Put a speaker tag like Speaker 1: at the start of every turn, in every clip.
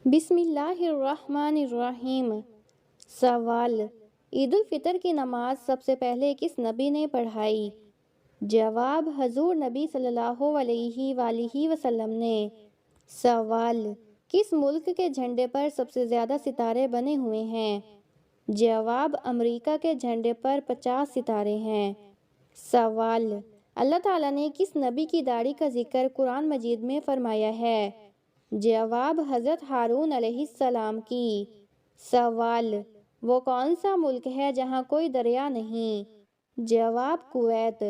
Speaker 1: بسم اللہ الرحمن الرحیم۔ سوال: عید الفطر کی نماز سب سے پہلے کس نبی نے پڑھائی؟ جواب: حضور نبی صلی اللہ علیہ وآلہ وسلم نے۔ سوال: کس ملک کے جھنڈے پر سب سے زیادہ ستارے بنے ہوئے ہیں؟ جواب: امریکہ کے جھنڈے پر 50 ستارے ہیں۔ سوال: اللہ تعالیٰ نے کس نبی کی داڑھی کا ذکر قرآن مجید میں فرمایا ہے؟ جواب: حضرت ہارون علیہ السلام کی۔ سوال: وہ کون سا ملک ہے جہاں کوئی دریا نہیں؟ جواب: کویت۔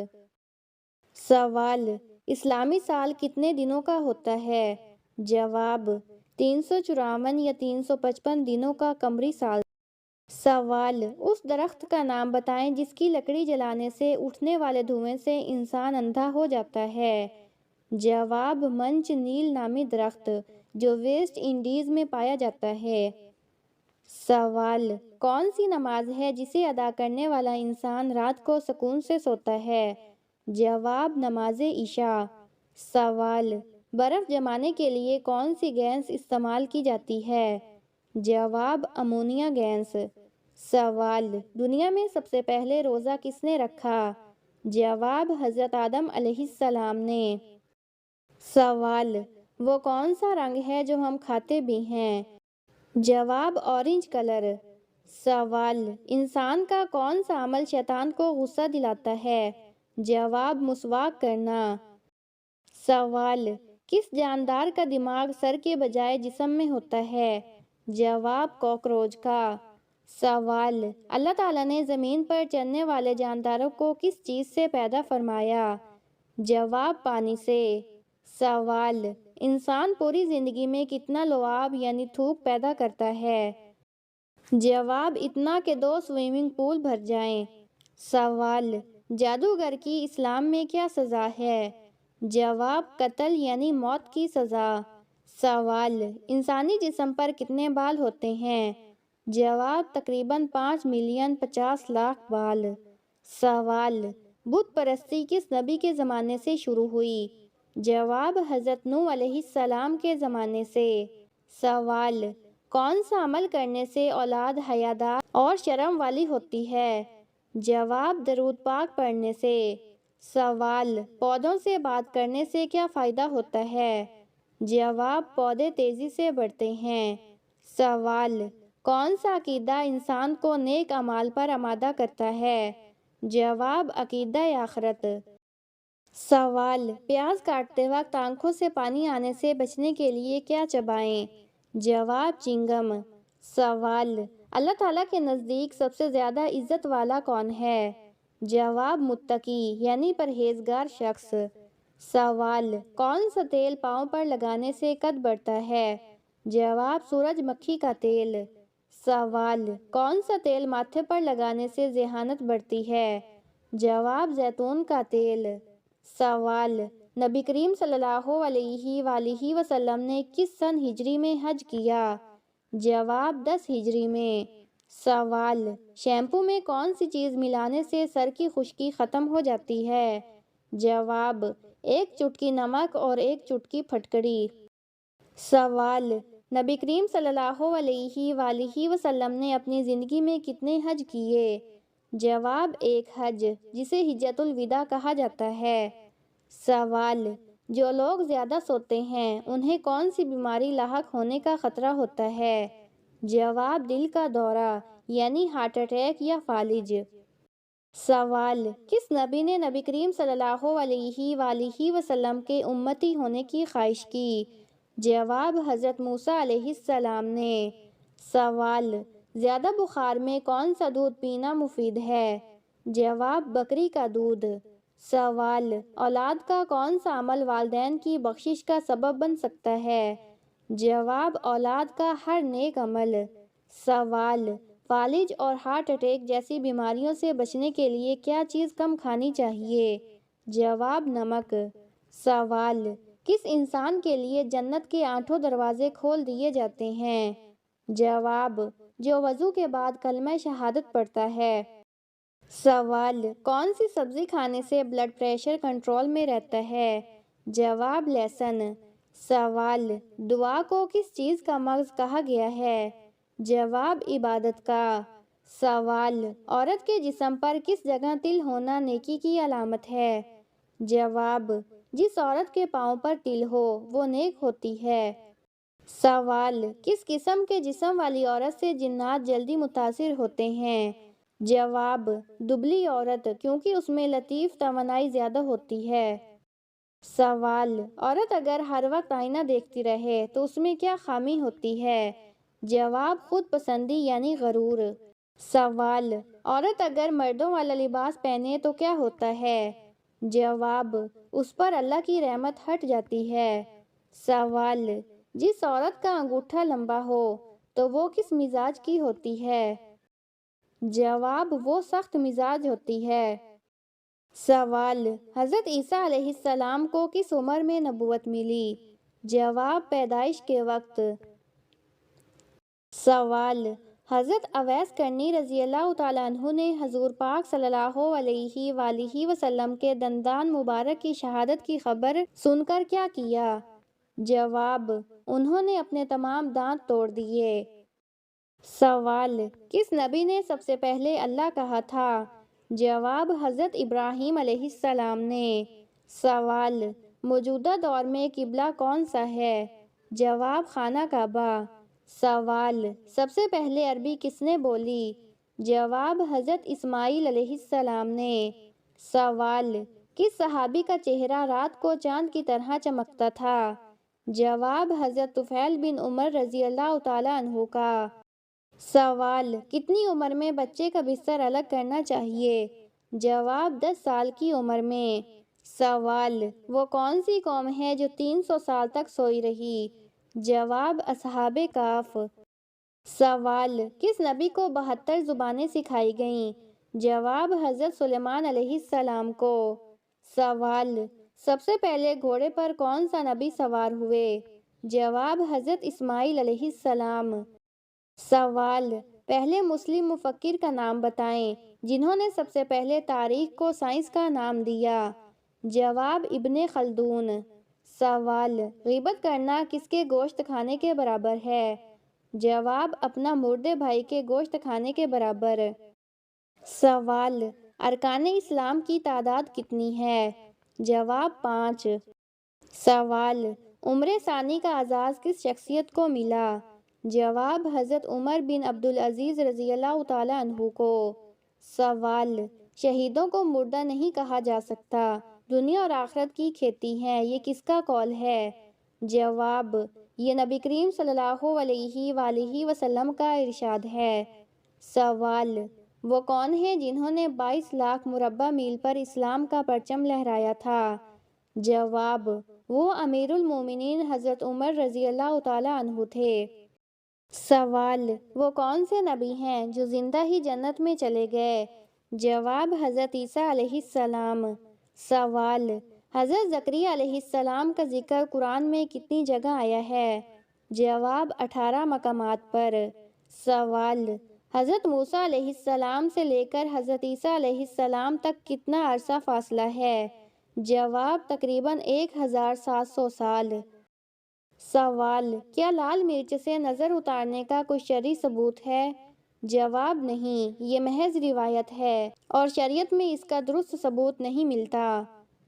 Speaker 1: سوال: اسلامی سال کتنے دنوں کا ہوتا ہے؟ جواب: 354 یا 355 دنوں کا قمری سال۔ سوال: اس درخت کا نام بتائیں جس کی لکڑی جلانے سے اٹھنے والے دھوئیں سے انسان اندھا ہو جاتا ہے۔ جواب: منچ نیل نامی درخت جو ویسٹ انڈیز میں پایا جاتا ہے۔ سوال: کون سی نماز ہے جسے ادا کرنے والا انسان رات کو سکون سے سوتا ہے؟ جواب: نماز عشاء۔ سوال: برف جمانے کے لیے کون سی گیس استعمال کی جاتی ہے؟ جواب: امونیا گیس۔ سوال: دنیا میں سب سے پہلے روزہ کس نے رکھا؟ جواب: حضرت آدم علیہ السلام نے۔ سوال: وہ کون سا رنگ ہے جو ہم کھاتے بھی ہیں؟ جواب: اورنج کلر۔ سوال: انسان کا کون سا عمل شیطان کو غصہ دلاتا ہے؟ جواب: مسواک کرنا۔ سوال: کس جاندار کا دماغ سر کے بجائے جسم میں ہوتا ہے؟ جواب: کاکروچ کا۔ سوال: اللہ تعالیٰ نے زمین پر چلنے والے جانداروں کو کس چیز سے پیدا فرمایا؟ جواب: پانی سے۔ سوال: انسان پوری زندگی میں کتنا لعاب یعنی تھوک پیدا کرتا ہے؟ جواب: اتنا کہ 2 سوئمنگ پول بھر جائیں۔ سوال: جادوگر کی اسلام میں کیا سزا ہے؟ جواب: قتل یعنی موت کی سزا۔ سوال: انسانی جسم پر کتنے بال ہوتے ہیں؟ جواب: تقریباً 5,50,00,000 بال۔ سوال: بت پرستی کس نبی کے زمانے سے شروع ہوئی؟ جواب: حضرت نوح علیہ السلام کے زمانے سے۔ سوال: کون سا عمل کرنے سے اولاد حیادار اور شرم والی ہوتی ہے؟ جواب: درود پاک پڑھنے سے۔ سوال: پودوں سے بات کرنے سے کیا فائدہ ہوتا ہے؟ جواب: پودے تیزی سے بڑھتے ہیں۔ سوال: کون سا عقیدہ انسان کو نیک اعمال پر آمادہ کرتا ہے؟ جواب: عقیدہ آخرت۔ سوال: پیاز کاٹتے وقت آنکھوں سے پانی آنے سے بچنے کے لیے کیا چبائیں؟ جواب: چنگم۔ سوال: اللہ تعالیٰ کے نزدیک سب سے زیادہ عزت والا کون ہے؟ جواب: متقی یعنی پرہیزگار شخص۔ سوال: کون سا تیل پاؤں پر لگانے سے قد بڑھتا ہے؟ جواب: سورج مکھی کا تیل۔ سوال: کون سا تیل ماتھے پر لگانے سے ذہانت بڑھتی ہے؟ جواب: زیتون کا تیل۔ سوال: نبی کریم صلی اللہ علیہ وآلہ وسلم نے کس سن ہجری میں حج کیا؟ جواب: 10 ہجری میں۔ سوال: شیمپو میں کون سی چیز ملانے سے سر کی خشکی ختم ہو جاتی ہے؟ جواب: 1 چٹکی نمک اور 1 چٹکی پھٹکری۔ سوال: نبی کریم صلی اللہ علیہ وآلہ وسلم نے اپنی زندگی میں کتنے حج کیے؟ جواب: 1 حج جسے حجۃ الوداع کہا جاتا ہے۔ سوال: جو لوگ زیادہ سوتے ہیں انہیں کون سی بیماری لاحق ہونے کا خطرہ ہوتا ہے؟ جواب: دل کا دورہ یعنی ہارٹ اٹیک یا فالج۔ سوال: کس نبی نے نبی کریم صلی اللہ علیہ وآلہ وسلم کے امتی ہونے کی خواہش کی؟ جواب: حضرت موسیٰ علیہ السلام نے۔ سوال: زیادہ بخار میں کون سا دودھ پینا مفید ہے؟ جواب: بکری کا دودھ۔ سوال: اولاد کا کون سا عمل والدین کی بخشش کا سبب بن سکتا ہے؟ جواب: اولاد کا ہر نیک عمل۔ سوال: فالج اور ہارٹ اٹیک جیسی بیماریوں سے بچنے کے لیے کیا چیز کم کھانی چاہیے؟ جواب: نمک۔ سوال: کس انسان کے لیے جنت کے 8 دروازے کھول دیے جاتے ہیں؟ جواب: جو وضو کے بعد کلمہ شہادت پڑھتا ہے۔ سوال: کون سی سبزی کھانے سے بلڈ پریشر کنٹرول میں رہتا ہے؟ جواب: لہسن۔ سوال: دعا کو کس چیز کا مرض کہا گیا ہے؟ جواب: عبادت کا۔ سوال: عورت کے جسم پر کس جگہ تل ہونا نیکی کی علامت ہے؟ جواب: جس عورت کے پاؤں پر تل ہو وہ نیک ہوتی ہے۔ سوال: کس قسم کے جسم والی عورت سے جنات جلدی متاثر ہوتے ہیں؟ جواب: دبلی عورت، کیونکہ اس میں لطیف توانائی زیادہ ہوتی ہے۔ سوال: عورت اگر ہر وقت آئینہ دیکھتی رہے تو اس میں کیا خامی ہوتی ہے؟ جواب: خود پسندی یعنی غرور۔ سوال: عورت اگر مردوں والا لباس پہنے تو کیا ہوتا ہے؟ جواب: اس پر اللہ کی رحمت ہٹ جاتی ہے۔ سوال: جس عورت کا انگوٹھا لمبا ہو تو وہ کس مزاج کی ہوتی ہے؟ جواب: وہ سخت مزاج ہوتی ہے۔ سوال: حضرت عیسیٰ علیہ السلام کو کس عمر میں نبوت ملی؟ جواب: پیدائش کے وقت۔ سوال: حضرت اویس کرنی رضی اللہ تعالیٰ عنہ نے حضور پاک صلی اللہ علیہ وآلہ وسلم کے دندان مبارک کی شہادت کی خبر سن کر کیا کیا؟ جواب: انہوں نے اپنے تمام دانت توڑ دیے۔ سوال: کس نبی نے سب سے پہلے اللہ کہا تھا؟ جواب: حضرت ابراہیم علیہ السلام نے۔ سوال: موجودہ دور میں قبلہ کون سا ہے؟ جواب: خانہ کعبہ۔ سوال: سب سے پہلے عربی کس نے بولی؟ جواب: حضرت اسماعیل علیہ السلام نے۔ سوال: کس صحابی کا چہرہ رات کو چاند کی طرح چمکتا تھا؟ جواب: حضرت طفیل بن عمر رضی اللہ تعالیٰ عنہ کا۔ سوال: کتنی عمر میں بچے کا بستر الگ کرنا چاہیے؟ جواب: 10 سال کی عمر میں۔ سوال: وہ کون سی قوم ہے جو 300 سال تک سوئی رہی؟ جواب: اصحاب کہف۔ سوال: کس نبی کو 72 زبانیں سکھائی گئیں؟ جواب: حضرت سلیمان علیہ السلام کو۔ سوال: سب سے پہلے گھوڑے پر کون سا نبی سوار ہوئے؟ جواب: حضرت اسماعیل علیہ السلام۔ سوال: پہلے مسلم مفکر کا نام بتائیں جنہوں نے سب سے پہلے تاریخ کو سائنس کا نام دیا؟ جواب: ابن خلدون۔ سوال: غیبت کرنا کس کے گوشت کھانے کے برابر ہے؟ جواب: اپنا مردے بھائی کے گوشت کھانے کے برابر۔ سوال: ارکان اسلام کی تعداد کتنی ہے؟ جواب: 5۔ سوال: عمر ثانی کا اعزاز کس شخصیت کو ملا؟ جواب: حضرت عمر بن عبدالعزیز رضی اللہ تعالیٰ عنہ کو۔ سوال: شہیدوں کو مردہ نہیں کہا جا سکتا، دنیا اور آخرت کی کھیتی ہیں، یہ کس کا قول ہے؟ جواب: یہ نبی کریم صلی اللہ علیہ وآلہ وسلم کا ارشاد ہے۔ سوال: وہ کون ہیں جنہوں نے 22 لاکھ مربع میل پر اسلام کا پرچم لہرایا تھا؟ جواب: وہ امیر المومنین حضرت عمر رضی اللہ تعالیٰ عنہ تھے۔ سوال: وہ کون سے نبی ہیں جو زندہ ہی جنت میں چلے گئے؟ جواب: حضرت عیسیٰ علیہ السلام۔ سوال: حضرت زکریا علیہ السلام کا ذکر قرآن میں کتنی جگہ آیا ہے؟ جواب: 18 مقامات پر۔ سوال: حضرت موسیٰ علیہ السلام سے لے کر حضرت عیسیٰ علیہ السلام تک کتنا عرصہ فاصلہ ہے؟ جواب: تقریباً 1700 سال۔ سوال: کیا لال مرچ سے نظر اتارنے کا کوئی شرعی ثبوت ہے؟ جواب: نہیں، یہ محض روایت ہے اور شریعت میں اس کا درست ثبوت نہیں ملتا۔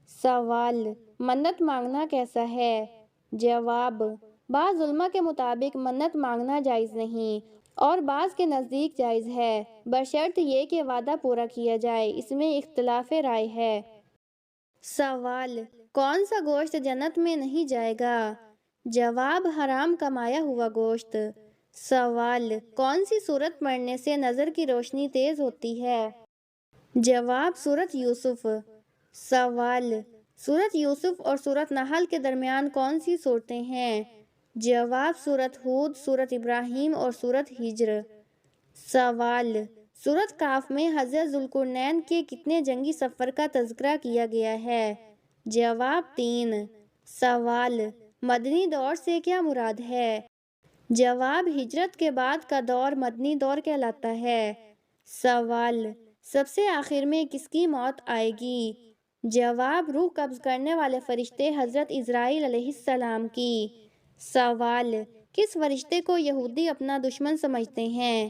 Speaker 1: سوال: منت مانگنا کیسا ہے؟ جواب: بعض علماء کے مطابق منت مانگنا جائز نہیں اور بعض کے نزدیک جائز ہے، بشرط یہ کہ وعدہ پورا کیا جائے، اس میں اختلاف رائے ہے۔ سوال: کون سا گوشت جنت میں نہیں جائے گا؟ جواب: حرام کمایا ہوا گوشت۔ سوال: کون سی سورت پڑھنے سے نظر کی روشنی تیز ہوتی ہے؟ جواب: سورت یوسف۔ سوال: سورت یوسف اور سورت نحل کے درمیان کون سی صورتیں ہیں؟ جواب: سورت ہود، سورت ابراہیم اور سورت ہجر۔ سوال: سورت کہف میں حضرت ذوالقرنین کے کتنے جنگی سفر کا تذکرہ کیا گیا ہے؟ جواب: 3۔ سوال: مدنی دور سے کیا مراد ہے؟ جواب: ہجرت کے بعد کا دور مدنی دور کہلاتا ہے۔ سوال: سب سے آخر میں کس کی موت آئے گی؟ جواب: روح قبض کرنے والے فرشتے حضرت اسرائیل علیہ السلام کی۔ سوال: کس فرشتے کو یہودی اپنا دشمن سمجھتے ہیں؟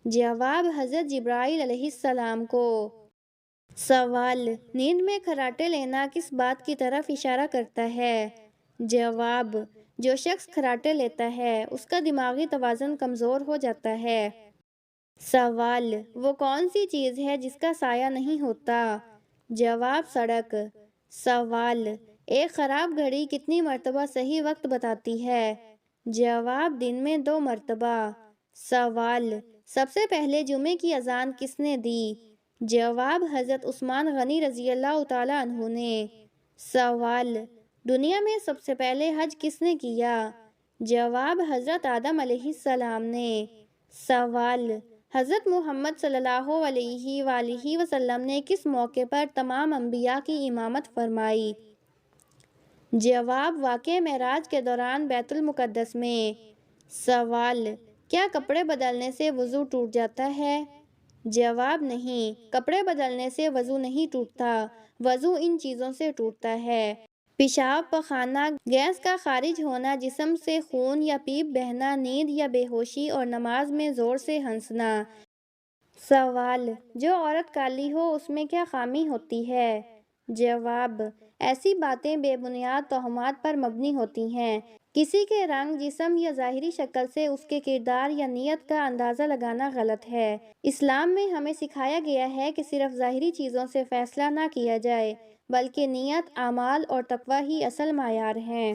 Speaker 1: جواب: حضرت جبرائیل علیہ السلام کو۔ سوال: نیند میں خراٹے لینا کس بات کی طرف اشارہ کرتا ہے؟ جواب: جو شخص خراٹے لیتا ہے اس کا دماغی توازن کمزور ہو جاتا ہے۔ سوال: وہ کون سی چیز ہے جس کا سایہ نہیں ہوتا؟ جواب: سڑک۔ سوال: ایک خراب گھڑی کتنی مرتبہ صحیح وقت بتاتی ہے؟ جواب: دن میں 2 مرتبہ۔ سوال: سب سے پہلے جمعے کی اذان کس نے دی؟ جواب: حضرت عثمان غنی رضی اللہ تعالیٰ عنہ نے۔ سوال: دنیا میں سب سے پہلے حج کس نے کیا؟ جواب: حضرت آدم علیہ السلام نے۔ سوال: حضرت محمد صلی اللہ علیہ وآلہ وسلم نے کس موقع پر تمام انبیاء کی امامت فرمائی؟ جواب: واقعہ معراج کے دوران بیت المقدس میں۔ سوال: کیا کپڑے بدلنے سے وضو ٹوٹ جاتا ہے؟ جواب: نہیں، کپڑے بدلنے سے وضو نہیں ٹوٹتا، وضو ان چیزوں سے ٹوٹتا ہے: پیشاب، پخانہ، گیس کا خارج ہونا، جسم سے خون یا پیپ بہنا، نیند یا بے ہوشی، اور نماز میں زور سے ہنسنا۔ سوال: جو عورت کالی ہو اس میں کیا خامی ہوتی ہے؟ جواب: ایسی باتیں بے بنیاد تہمات پر مبنی ہوتی ہیں۔ کسی کے رنگ، جسم یا ظاہری شکل سے اس کے کردار یا نیت کا اندازہ لگانا غلط ہے۔ اسلام میں ہمیں سکھایا گیا ہے کہ صرف ظاہری چیزوں سے فیصلہ نہ کیا جائے، بلکہ نیت، اعمال اور تقویٰ ہی اصل معیار ہیں۔